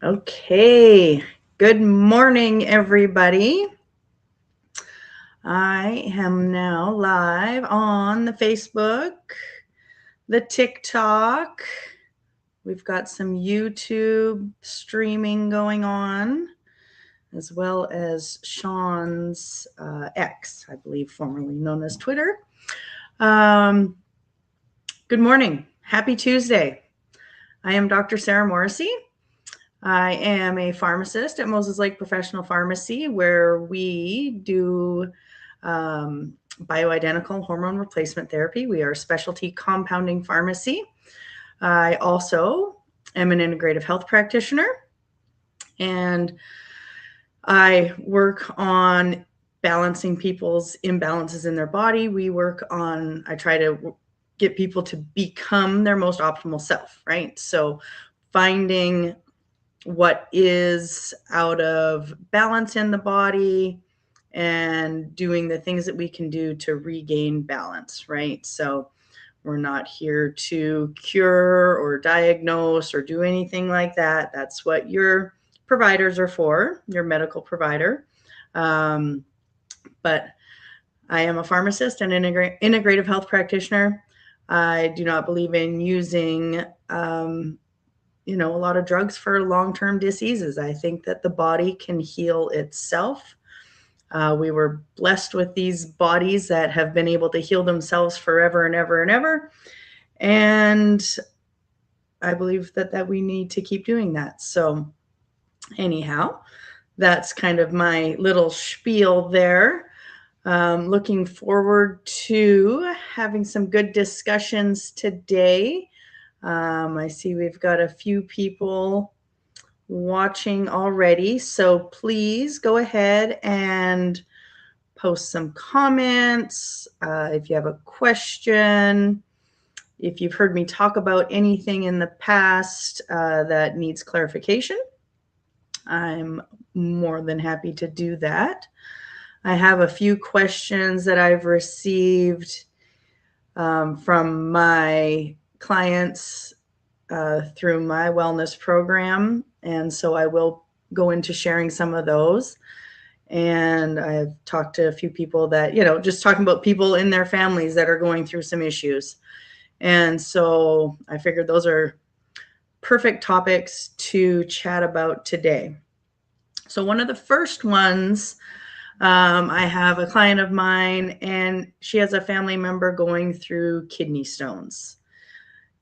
Okay, good morning, everybody. I am now live on the Facebook, the TikTok. We've got some YouTube streaming going on, as well as Sean's X, I believe, formerly known as Twitter. Good morning. Happy Tuesday. I am Dr. Sarah Morrissey. I am a pharmacist at Moses Lake Professional Pharmacy, where we do bioidentical hormone replacement therapy. We are a specialty compounding pharmacy. I also am an integrative health practitioner, and I work on balancing people's imbalances in their body. I try to get people to become their most optimal self, right? So finding what is out of balance in the body and doing the things that we can do to regain balance, right? So we're not here to cure or diagnose or do anything like that. That's what your providers are for, your medical provider. But I am a pharmacist and integrative health practitioner. I do not believe in using a lot of drugs for long-term diseases. I think that the body can heal itself. We were blessed with these bodies that have been able to heal themselves forever and ever and ever. And I believe that we need to keep doing that. So anyhow, that's kind of my little spiel there. Looking forward to having some good discussions today. I see we've got a few people watching already, so please go ahead and post some comments. If you have a question, if you've heard me talk about anything in the past that needs clarification, I'm more than happy to do that. I have a few questions that I've received from my clients through my wellness program. And so I will go into sharing some of those. And I've talked to a few people that, just talking about people in their families that are going through some issues. And so I figured those are perfect topics to chat about today. So one of the first ones, I have a client of mine, and she has a family member going through kidney stones.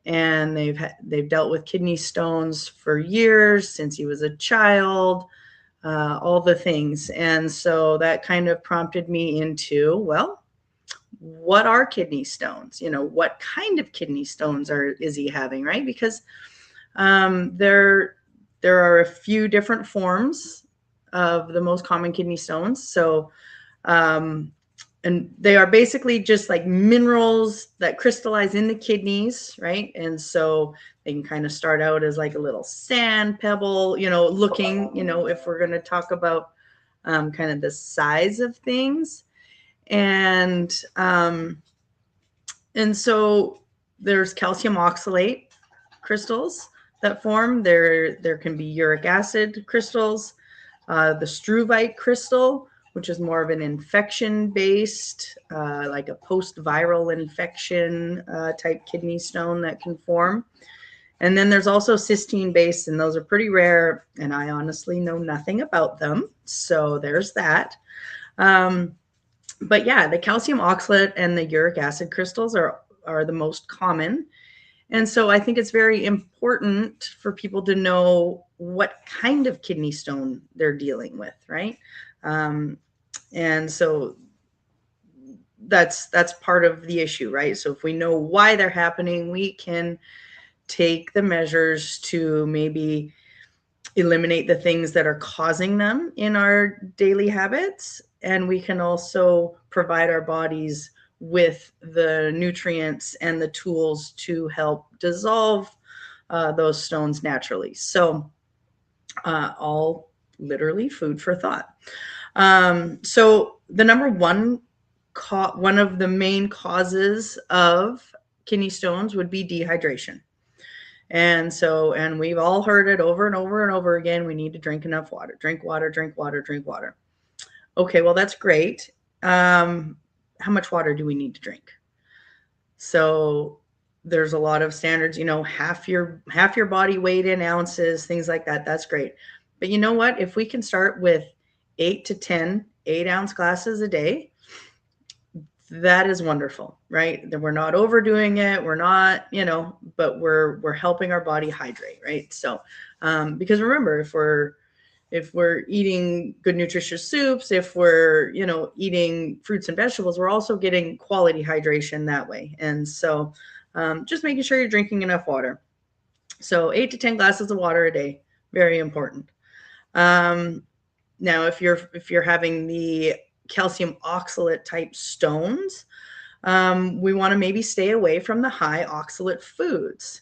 And they've dealt with kidney stones for years, since he was a child, all the things. And so that kind of prompted me into, well, what are kidney stones? What kind of kidney stones is he having, right? Because there are a few different forms of the most common kidney stones. So and they are basically just like minerals that crystallize in the kidneys, right? And so they can kind of start out as like a little sand pebble, looking, if we're going to talk about kind of the size of things. And so there's calcium oxalate crystals that form. There can be uric acid crystals, the struvite crystal, which is more of an infection-based, like a post-viral infection type kidney stone that can form. And then there's also cysteine-based, and those are pretty rare, and I honestly know nothing about them. So there's that. But yeah, the calcium oxalate and the uric acid crystals are the most common. And so I think it's very important for people to know what kind of kidney stone they're dealing with, right? And so that's part of the issue, right? So if we know why they're happening, we can take the measures to maybe eliminate the things that are causing them in our daily habits. And we can also provide our bodies with the nutrients and the tools to help dissolve those stones naturally. So all literally food for thought. So the number one of the main causes of kidney stones would be dehydration. And so, and we've all heard it over and over and over again. We need to drink enough water, drink water, drink water, drink water. Okay, well, that's great. How much water do we need to drink? So there's a lot of standards, half your body weight in ounces, things like that. That's great. But you know what? If we can start with 8 to 10 8-ounce glasses a day, that is wonderful, right? That we're not overdoing it. We're not, but we're helping our body hydrate, right? So, because remember, if we're eating good nutritious soups, if we're, eating fruits and vegetables, we're also getting quality hydration that way. And so, just making sure you're drinking enough water. So 8 to 10 glasses of water a day, very important. Now, if you're having the calcium oxalate type stones, we want to maybe stay away from the high oxalate foods.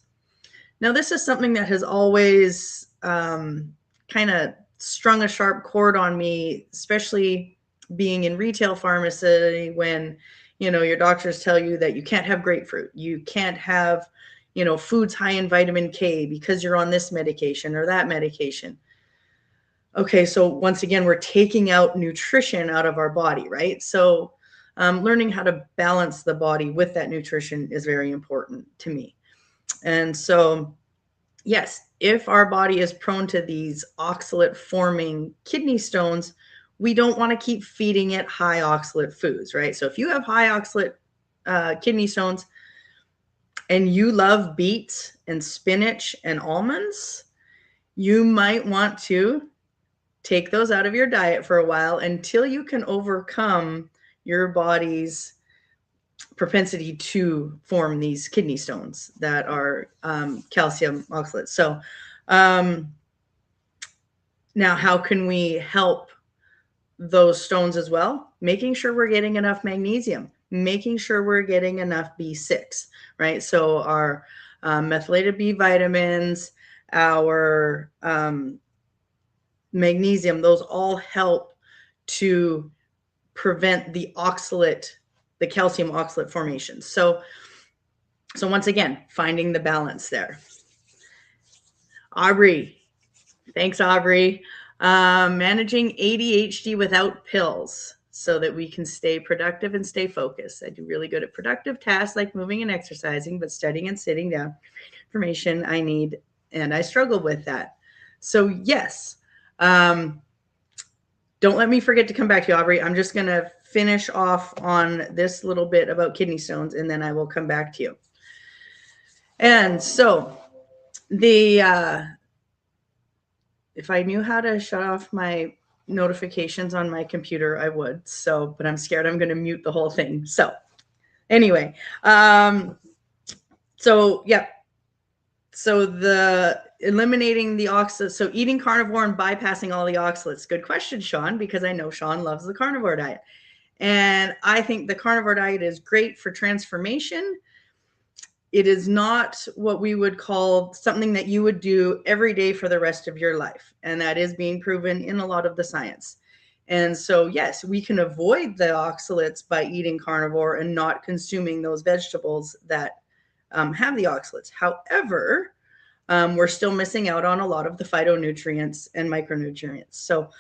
Now, this is something that has always kind of strung a sharp chord on me, especially being in retail pharmacy when, your doctors tell you that you can't have grapefruit, you can't have, foods high in vitamin K because you're on this medication or that medication. Okay, so once again, we're taking out nutrition out of our body, right? So learning how to balance the body with that nutrition is very important to me. And so, yes, if our body is prone to these oxalate forming kidney stones, we don't want to keep feeding it high oxalate foods, right? So if you have high oxalate kidney stones and you love beets and spinach and almonds, you might want to take those out of your diet for a while until you can overcome your body's propensity to form these kidney stones that are calcium oxalate. So now how can we help those stones as well? Making sure we're getting enough magnesium, making sure we're getting enough B6, right? So our methylated B vitamins, our magnesium, those all help to prevent the calcium oxalate formation. So once again, finding the balance there. Aubrey, thanks, Aubrey. Managing ADHD without pills so that we can stay productive and stay focused. I do really good at productive tasks like moving and exercising, but studying and sitting down information I need, and I struggle with that. So yes, don't let me forget to come back to you, Aubrey. I'm just going to finish off on this little bit about kidney stones, and then I will come back to you. And so if I knew how to shut off my notifications on my computer, I would. So, but I'm scared I'm going to mute the whole thing. So anyway, so yeah. So the eliminating the oxalates, so eating carnivore and bypassing all the oxalates. Good question, Sean, because I know Sean loves the carnivore diet. And I think the carnivore diet is great for transformation. It is not what we would call something that you would do every day for the rest of your life. And that is being proven in a lot of the science. And so, yes, we can avoid the oxalates by eating carnivore and not consuming those vegetables that have the oxalates. However, we're still missing out on a lot of the phytonutrients and micronutrients. So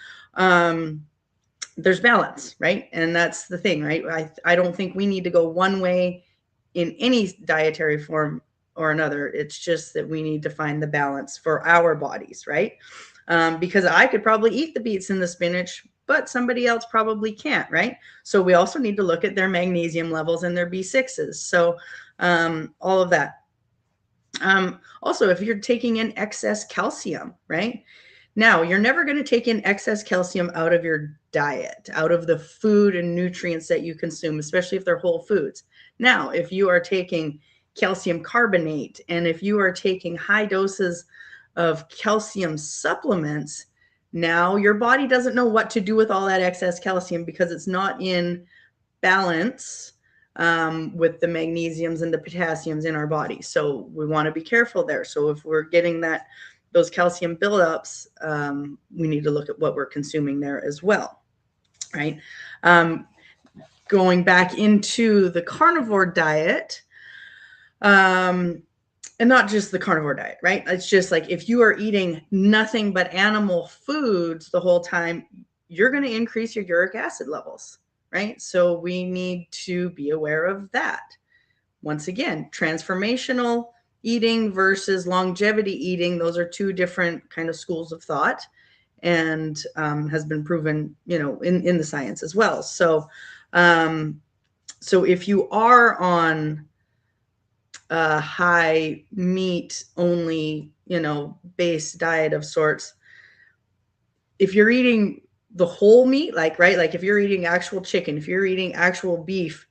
there's balance, right? And that's the thing, right? I don't think we need to go one way in any dietary form or another. It's just that we need to find the balance for our bodies, right? Because I could probably eat the beets and the spinach, but somebody else probably can't, right? So we also need to look at their magnesium levels and their B6s. So all of that. Also, if you're taking in excess calcium, right? Now, you're never going to take in excess calcium out of your diet, out of the food and nutrients that you consume, especially if they're whole foods. Now, if you are taking calcium carbonate and if you are taking high doses of calcium supplements, now your body doesn't know what to do with all that excess calcium because it's not in balance with the magnesiums and the potassiums in our body. So we want to be careful there. So if we're getting those calcium buildups, we need to look at what we're consuming there as well, right? Going back into the carnivore diet, and not just the carnivore diet, right? It's just like if you are eating nothing but animal foods the whole time, you're going to increase your uric acid levels, right? So we need to be aware of that. Once again, transformational eating versus longevity eating, those are two different kind of schools of thought, and has been proven, in the science as well. So if you are on a high meat only, base diet of sorts, if you're eating the whole meat, like if you're eating actual chicken, if you're eating actual beef,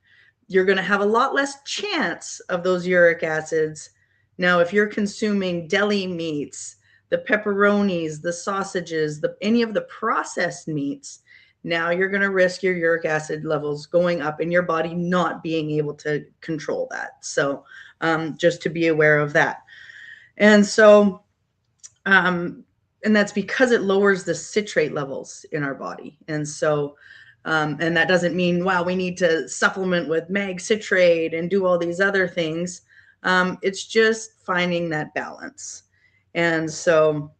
you're going to have a lot less chance of those uric acids. Now, if you're consuming deli meats, the pepperonis, the sausages, any of the processed meats, now you're going to risk your uric acid levels going up and your body not being able to control that. So just to be aware of that. And so, and that's because it lowers the citrate levels in our body. And so, and that doesn't mean, wow, we need to supplement with mag citrate and do all these other things. It's just finding that balance. And so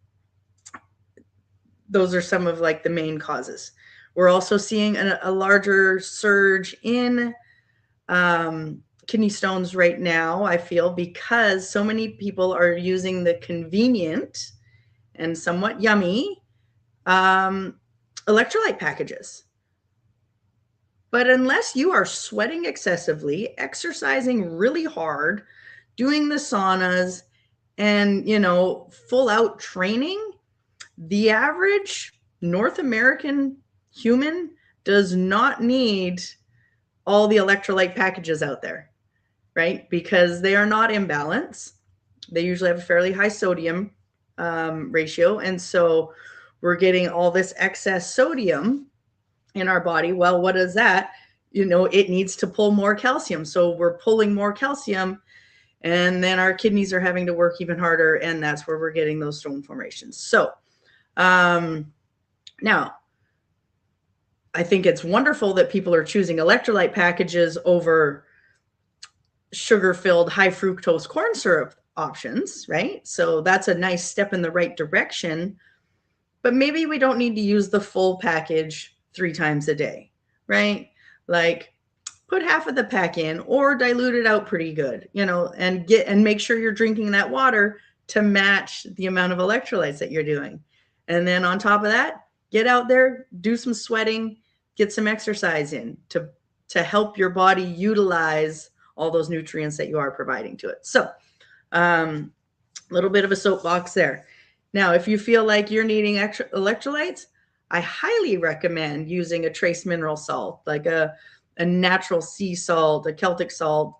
those are some of like the main causes. We're also seeing a larger surge in kidney stones right now, I feel, because so many people are using the convenient and somewhat yummy electrolyte packages. But unless you are sweating excessively, exercising really hard, doing the saunas, and, full out training, the average North American human does not need all the electrolyte packages out there, right? Because they are not in balance. They usually have a fairly high sodium ratio. And so we're getting all this excess sodium in our body. Well, what is that? It needs to pull more calcium. So we're pulling more calcium, and then our kidneys are having to work even harder. And that's where we're getting those stone formations. So now, I think it's wonderful that people are choosing electrolyte packages over sugar-filled high fructose corn syrup options, right? So that's a nice step in the right direction. But maybe we don't need to use the full package 3 times a day, right? Like put half of the pack in or dilute it out pretty good, and make sure you're drinking that water to match the amount of electrolytes that you're doing. And then on top of that, get out there, do some sweating, get some exercise in to help your body utilize all those nutrients that you are providing to it. So a little bit of a soapbox there. Now, if you feel like you're needing extra electrolytes, I highly recommend using a trace mineral salt, like a natural sea salt, a Celtic salt,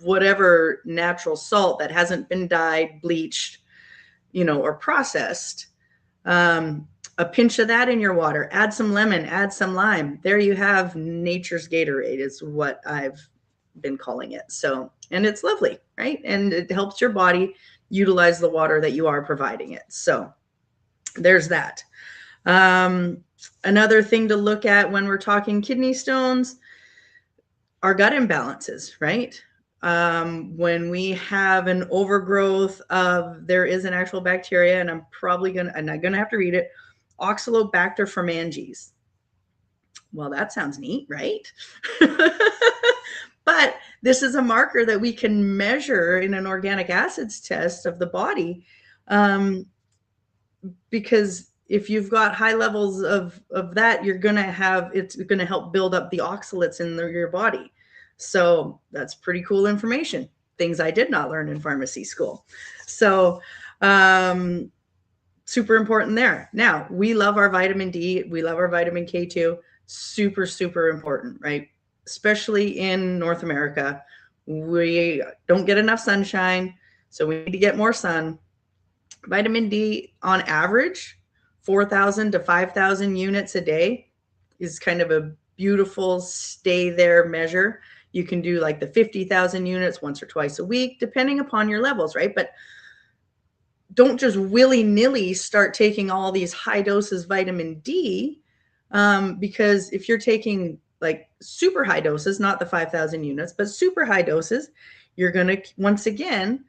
whatever natural salt that hasn't been dyed, bleached, or processed. A pinch of that in your water, add some lemon, add some lime. There you have nature's Gatorade is what I've been calling it. So, and it's lovely, right? And it helps your body utilize the water that you are providing it. So there's that. Another thing to look at when we're talking kidney stones are gut imbalances, right? When we have an overgrowth of, there is an actual bacteria, and I'm not gonna have to read it, Oxalobacter pharyngees. Well, that sounds neat, right? But this is a marker that we can measure in an organic acids test of the body, because if you've got high levels of that, it's going to help build up the oxalates in your body. So that's pretty cool information. Things I did not learn in pharmacy school. So super important there. Now, we love our vitamin D. We love our vitamin K2. Super, super important, right? Especially in North America. We don't get enough sunshine, so we need to get more sun. Vitamin D on average, 4,000 to 5,000 units a day is kind of a beautiful stay there measure. You can do like the 50,000 units once or twice a week, depending upon your levels, right? But don't just willy-nilly start taking all these high doses vitamin D, because if you're taking like super high doses, not the 5,000 units, but super high doses, you're going to, once again,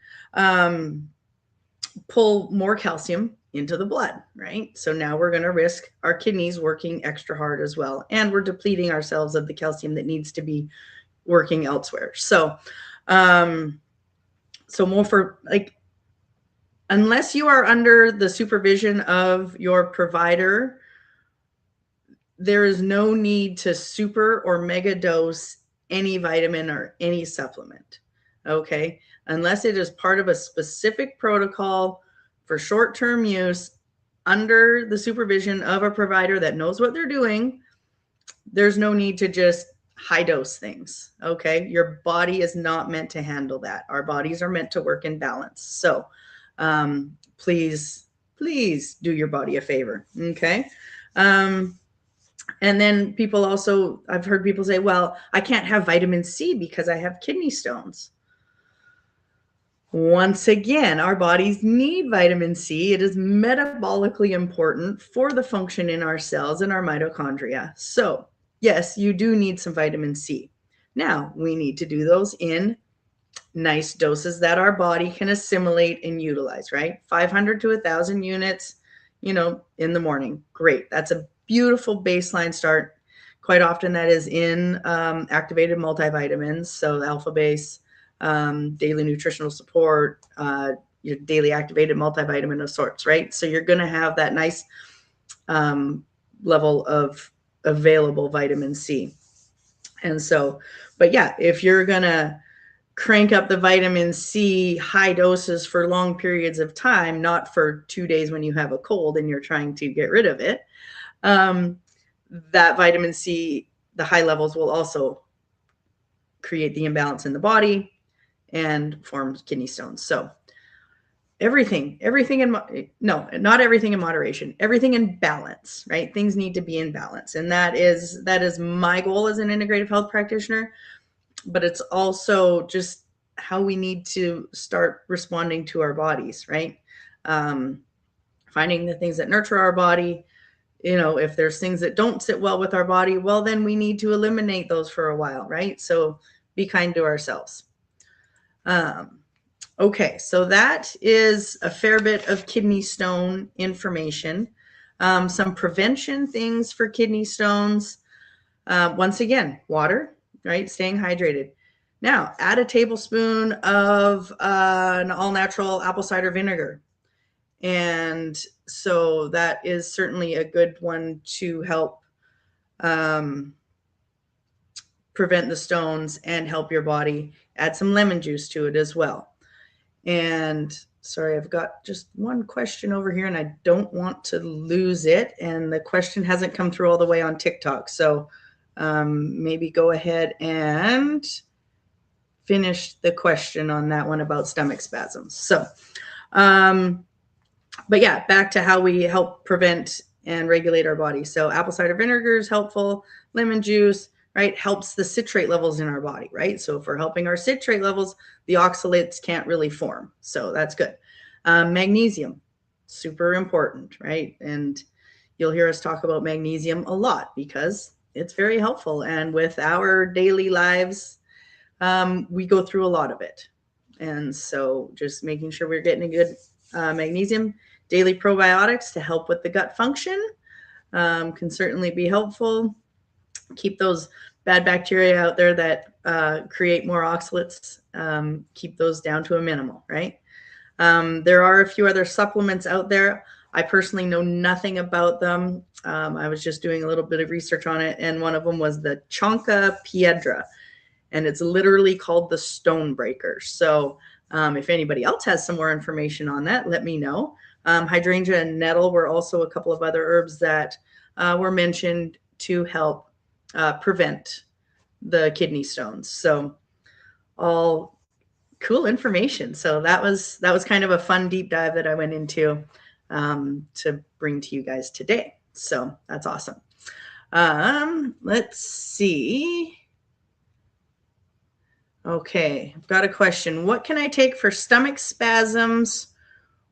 pull more calcium into the blood, right? So now we're going to risk our kidneys working extra hard as well. And we're depleting ourselves of the calcium that needs to be working elsewhere. So, so more for like, unless you are under the supervision of your provider, there is no need to super or mega dose any vitamin or any supplement. Okay. Unless it is part of a specific protocol for short-term use under the supervision of a provider that knows what they're doing, there's no need to just high dose things. Okay. Your body is not meant to handle that. Our bodies are meant to work in balance. So please do your body a favor. Okay. And then people also, I've heard people say, well, I can't have vitamin C because I have kidney stones. Once again, our bodies need vitamin C. It is metabolically important for the function in our cells and our mitochondria. So yes, you do need some vitamin C. Now, we need to do those in nice doses that our body can assimilate and utilize, right? 500 to 1,000 units, in the morning. Great. That's a beautiful baseline start. Quite often that is in activated multivitamins, so alpha base, daily nutritional support, your daily activated multivitamin of sorts, right? So you're going to have that nice level of available vitamin C. And so, but yeah, if you're going to crank up the vitamin C high doses for long periods of time, not for 2 days when you have a cold and you're trying to get rid of it, that vitamin C, the high levels will also create the imbalance in the body and form kidney stones. So everything not everything in moderation, everything in balance, right? Things need to be in balance. And that is my goal as an integrative health practitioner, but it's also just how we need to start responding to our bodies, right? Finding the things that nurture our body. If there's things that don't sit well with our body, well, then we need to eliminate those for a while, right? So be kind to ourselves. Okay, so that is a fair bit of kidney stone information. Some prevention things for kidney stones. Once again, water, right? Staying hydrated. Now, add a tablespoon of an all-natural apple cider vinegar. And so that is certainly a good one to help prevent the stones and help your body. Add some lemon juice to it as well. And sorry, I've got just one question over here and I don't want to lose it. And the question hasn't come through all the way on TikTok. So maybe go ahead and finish the question on that one about stomach spasms. So, but yeah, back to how we help prevent and regulate our body. So apple cider vinegar is helpful. Lemon juice, right, helps the citrate levels in our body, right? So if we're helping our citrate levels, the oxalates can't really form. So that's good. Magnesium, super important, right? And you'll hear us talk about magnesium a lot because it's very helpful. And with our daily lives, we go through a lot of it. And so just making sure we're getting a good magnesium. Daily probiotics to help with the gut function can certainly be helpful. Keep those bad bacteria out there that create more oxalates, keep those down to a minimal, right? There are a few other supplements out there. I personally know nothing about them. I was just doing a little bit of research on it, and one of them was the Chonka Piedra, and it's literally called the Stone Breaker. So if anybody else has some more information on that, let me know. Hydrangea and nettle were also a couple of other herbs that were mentioned to help prevent the kidney stones. So all cool information. So that was kind of a fun deep dive that I went into to bring to you guys today. So that's awesome. Let's see. Okay, I've got a question. What can I take for stomach spasms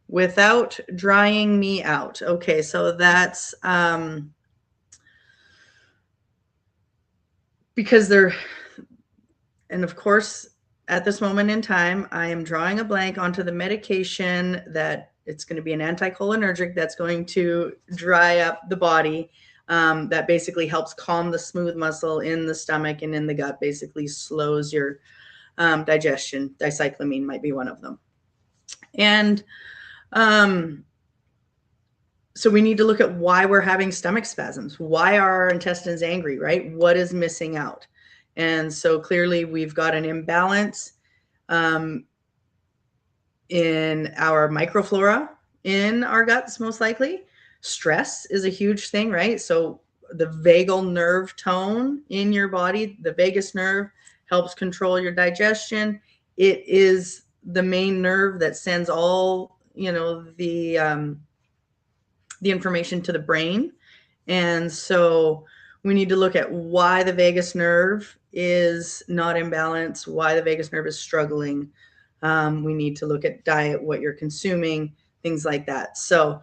without drying me out? Okay, so that's because they're, and of course, at this moment in time, I am drawing a blank onto the medication that it's going to be an anticholinergic that's going to dry up the body. That basically helps calm the smooth muscle in the stomach and in the gut, basically slows your digestion. Dicyclamine might be one of them. And so we need to look at why we're having stomach spasms. Why are our intestines angry, right? What is missing out? And so clearly we've got an imbalance in our microflora in our guts, most likely. Stress is a huge thing, right? So the vagal nerve tone in your body, the vagus nerve, helps control your digestion. It is the main nerve that sends all, the information to the brain. And so we need to look at why the vagus nerve is not in balance, why the vagus nerve is struggling. We need to look at diet, what you're consuming, things like that. So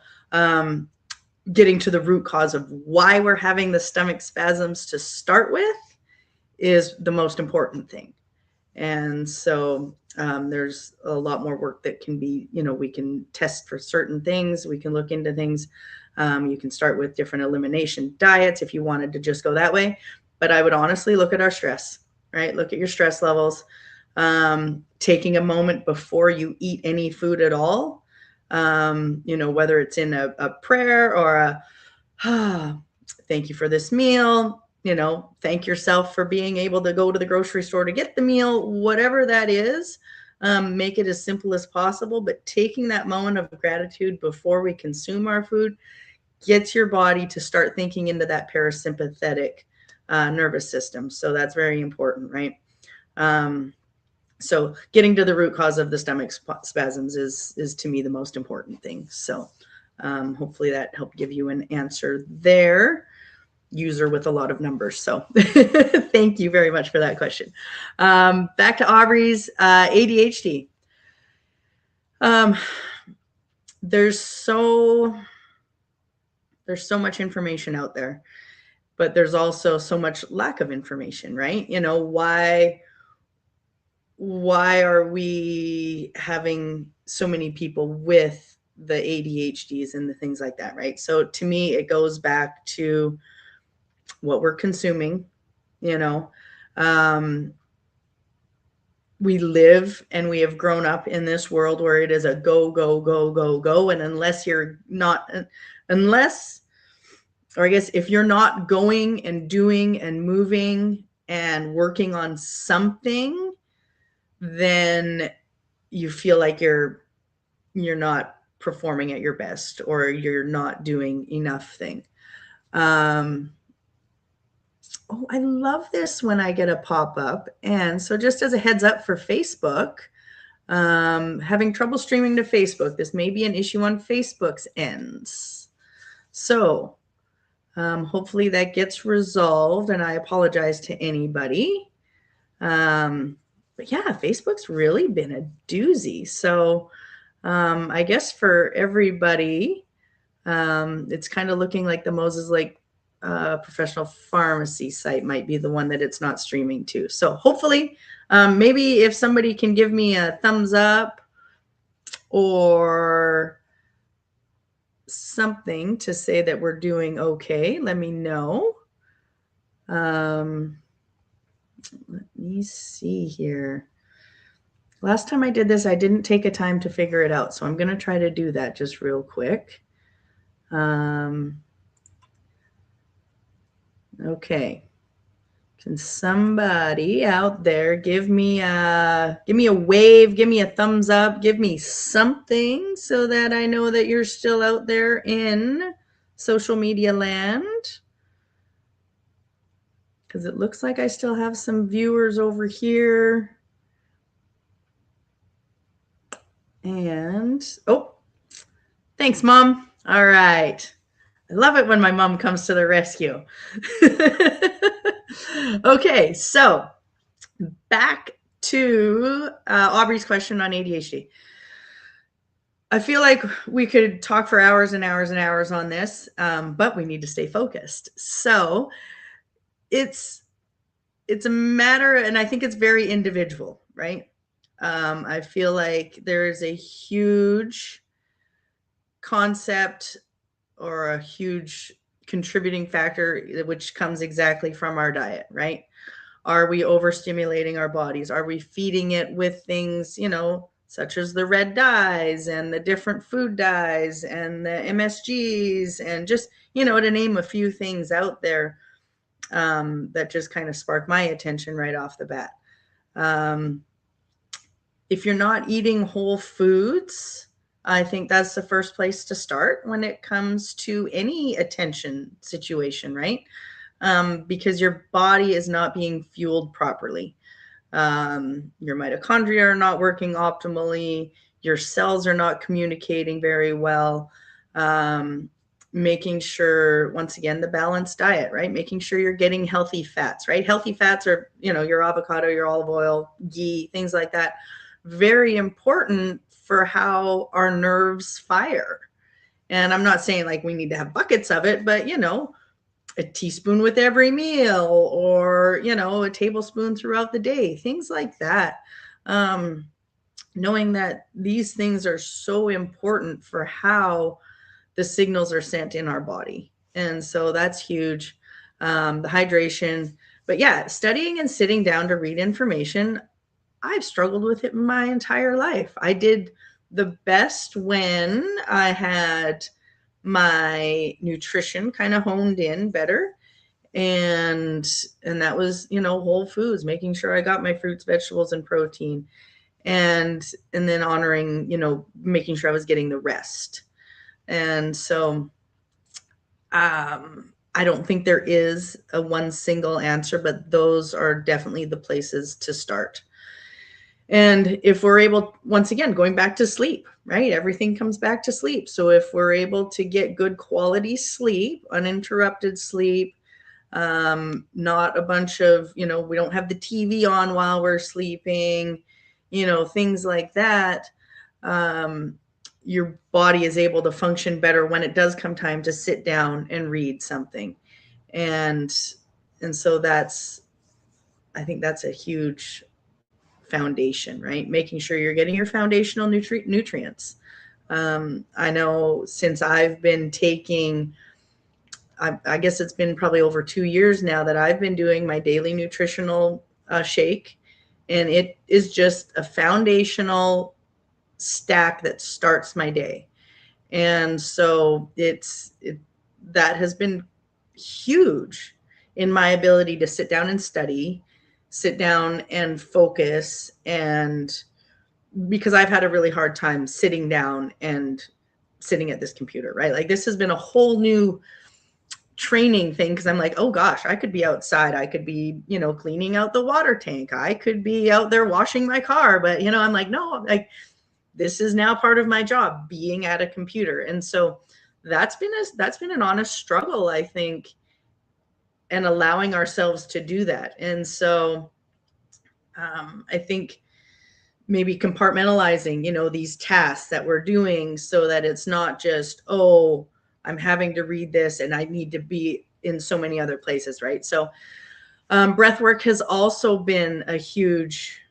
getting to the root cause of why we're having the stomach spasms to start with is the most important thing. And so there's a lot more work that can be, we can test for certain things. We can look into things. You can start with different elimination diets if you wanted to just go that way. But I would honestly look at our stress, right? Look at your stress levels. Taking a moment before you eat any food at all, whether it's in a prayer or thank you for this meal, thank yourself for being able to go to the grocery store to get the meal, whatever that is. Make it as simple as possible, but taking that moment of gratitude before we consume our food gets your body to start thinking into that parasympathetic nervous system. So that's very important, right? So getting to the root cause of the stomach spasms is to me the most important thing. So hopefully that helped give you an answer there. User with a lot of numbers. So thank you very much for that question. Back to Aubrey's ADHD. There's so much information out there, but there's also so much lack of information, right? Why are we having so many people with the ADHDs and the things like that, right? So to me, it goes back to what we're consuming. We live and we have grown up in this world where it is a go, go, go, go, go. And if you're not going and doing and moving and working on something, then you feel like you're not performing at your best or you're not doing enough thing. I love this when I get a pop-up. And so just as a heads up for Facebook, having trouble streaming to Facebook. This may be an issue on Facebook's ends. So hopefully that gets resolved, and I apologize to anybody. But yeah, Facebook's really been a doozy. So I guess for everybody, it's kind of looking like the Moses Lake professional pharmacy site might be the one that it's not streaming to. So hopefully, maybe if somebody can give me a thumbs up or something to say that we're doing okay, let me know. Let me see here. Last time I did this, I didn't take a time to figure it out. So I'm going to try to do that just real quick. Okay. Can somebody out there give me a wave, give me a thumbs up, give me something so that I know that you're still out there in social media land? Because it looks like I still have some viewers over here. And, oh, thanks, Mom. All right. I love it when my mom comes to the rescue. Okay, so back to Aubrey's question on ADHD. I feel like we could talk for hours and hours and hours on this, but we need to stay focused. So it's a matter, and I think it's very individual, right? I feel like there is a huge concept or a huge contributing factor, which comes exactly from our diet, right? Are we overstimulating our bodies? Are we feeding it with things, such as the red dyes and the different food dyes and the MSGs and just, to name a few things out there that just kind of sparked my attention right off the bat. If you're not eating whole foods, I think that's the first place to start when it comes to any attention situation, right? Because your body is not being fueled properly. Your mitochondria are not working optimally. Your cells are not communicating very well. Making sure, once again, the balanced diet, right? Making sure you're getting healthy fats, right? Healthy fats are, your avocado, your olive oil, ghee, things like that. Very important for how our nerves fire. And I'm not saying like we need to have buckets of it, but, a teaspoon with every meal or, a tablespoon throughout the day, things like that. Knowing that these things are so important for how the signals are sent in our body. And so that's huge. The hydration, but yeah, studying and sitting down to read information, I've struggled with it my entire life. I did the best when I had my nutrition kind of honed in better, and that was whole foods, making sure I got my fruits, vegetables, and protein, and then honoring making sure I was getting the rest. And so I don't think there is a one single answer, but those are definitely the places to start. And if we're able, once again, going back to sleep, right? Everything comes back to sleep. So if we're able to get good quality sleep, uninterrupted sleep, not a bunch of, we don't have the TV on while we're sleeping, things like that. Your body is able to function better when it does come time to sit down and read something. And so I think that's a huge foundation, right? Making sure you're getting your foundational nutrients. I know since I've been taking, I guess it's been probably over 2 years now that I've been doing my daily nutritional shake, and it is just a foundational stack that starts my day. And so that has been huge in my ability to sit down and study, sit down and focus, and because I've had a really hard time sitting down and sitting at this computer, right? Like this has been a whole new training thing, because I'm like, oh gosh, I could be outside. I could be, cleaning out the water tank. I could be out there washing my car. But, I'm like, no, like this is now part of my job, being at a computer. And so that's been an honest struggle, I think, and allowing ourselves to do that. And so I think maybe compartmentalizing, these tasks that we're doing so that it's not just, oh, I'm having to read this and I need to be in so many other places, right? So breath work has also been a huge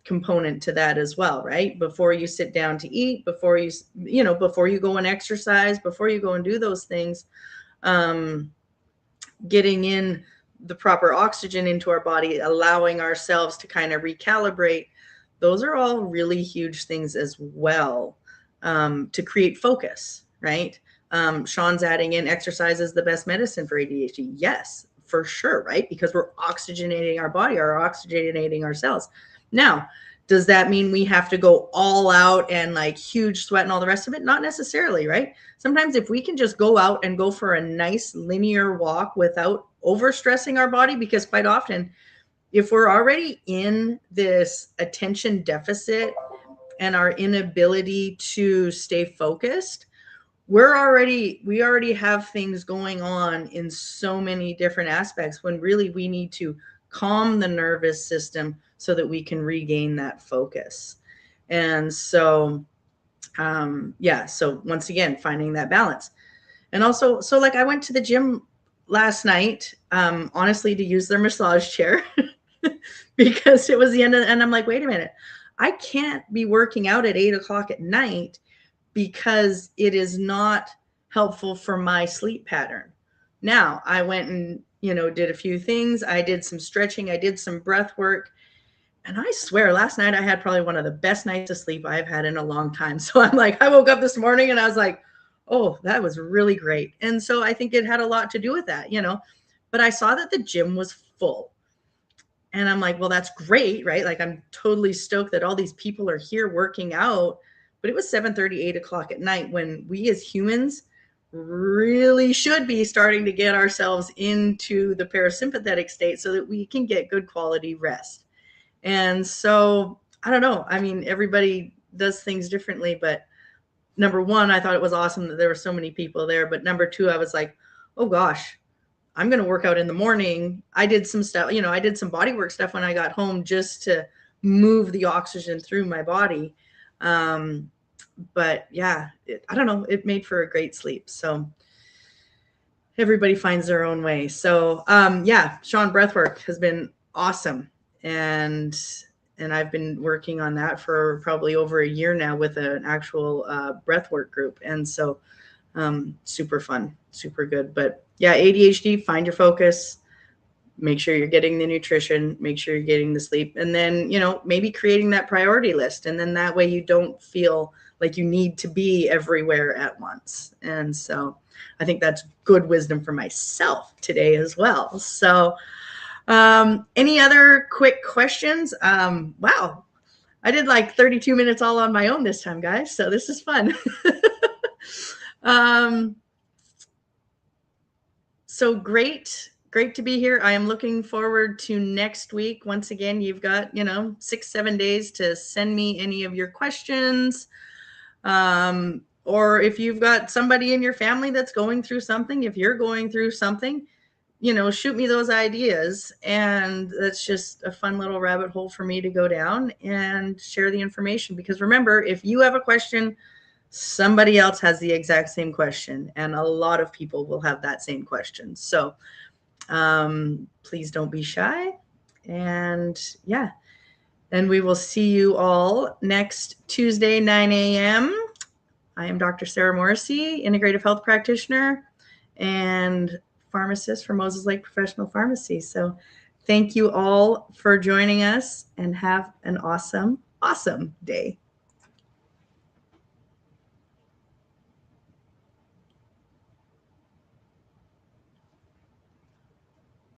component to that as well, right? Before you sit down to eat, before you go and exercise, before you go and do those things, getting in the proper oxygen into our body, allowing ourselves to kind of recalibrate. Those are all really huge things as well, to create focus, right? Sean's adding in exercise is the best medicine for ADHD. Yes, for sure, right? Because we're oxygenating our body, or oxygenating our cells. Now, does that mean we have to go all out and like huge sweat and all the rest of it? Not necessarily, right? Sometimes if we can just go out and go for a nice linear walk without overstressing our body, because quite often, if we're already in this attention deficit and our inability to stay focused, we already have things going on in so many different aspects, when really we need to calm the nervous system so that we can regain that focus. And so, so once again, finding that balance. And also, so like I went to the gym last night, honestly, to use their massage chair because it was the end of, and I'm like, wait a minute, I can't be working out at 8 o'clock at night because it is not helpful for my sleep pattern. Now, I went and, did a few things. I did some stretching, I did some breath work. And I swear, last night I had probably one of the best nights of sleep I've had in a long time. So I'm like, I woke up this morning and I was like, oh, that was really great. And so I think it had a lot to do with that, But I saw that the gym was full. And I'm like, well, that's great, right? Like, I'm totally stoked that all these people are here working out. But it was 7:30, 8 o'clock at night when we as humans really should be starting to get ourselves into the parasympathetic state so that we can get good quality rest. And so I don't know. I mean, everybody does things differently, but number one, I thought it was awesome that there were so many people there. But number two, I was like, oh gosh, I'm going to work out in the morning. I did some stuff, I did some body work stuff when I got home just to move the oxygen through my body. But yeah, I don't know. It made for a great sleep. So everybody finds their own way. So yeah, Sean, breathwork has been awesome. And I've been working on that for probably over a year now with an actual breathwork group. And so super fun, super good. But yeah, ADHD, find your focus, make sure you're getting the nutrition, make sure you're getting the sleep, and then, maybe creating that priority list. And then that way you don't feel like you need to be everywhere at once. And so I think that's good wisdom for myself today as well. So any other quick questions? Wow. I did like 32 minutes all on my own this time, guys. So this is fun. So great to be here. I am looking forward to next week. Once again, you've got, 6-7 days to send me any of your questions. Or if you've got somebody in your family that's going through something, if you're going through something, shoot me those ideas. And that's just a fun little rabbit hole for me to go down and share the information. Because remember, if you have a question, somebody else has the exact same question, and a lot of people will have that same question. So please don't be shy. And yeah, and we will see you all next Tuesday, 9 a.m. I am Dr. Sarah Morrissey, integrative health practitioner and pharmacist for Moses Lake Professional Pharmacy. So thank you all for joining us, and have an awesome, awesome day.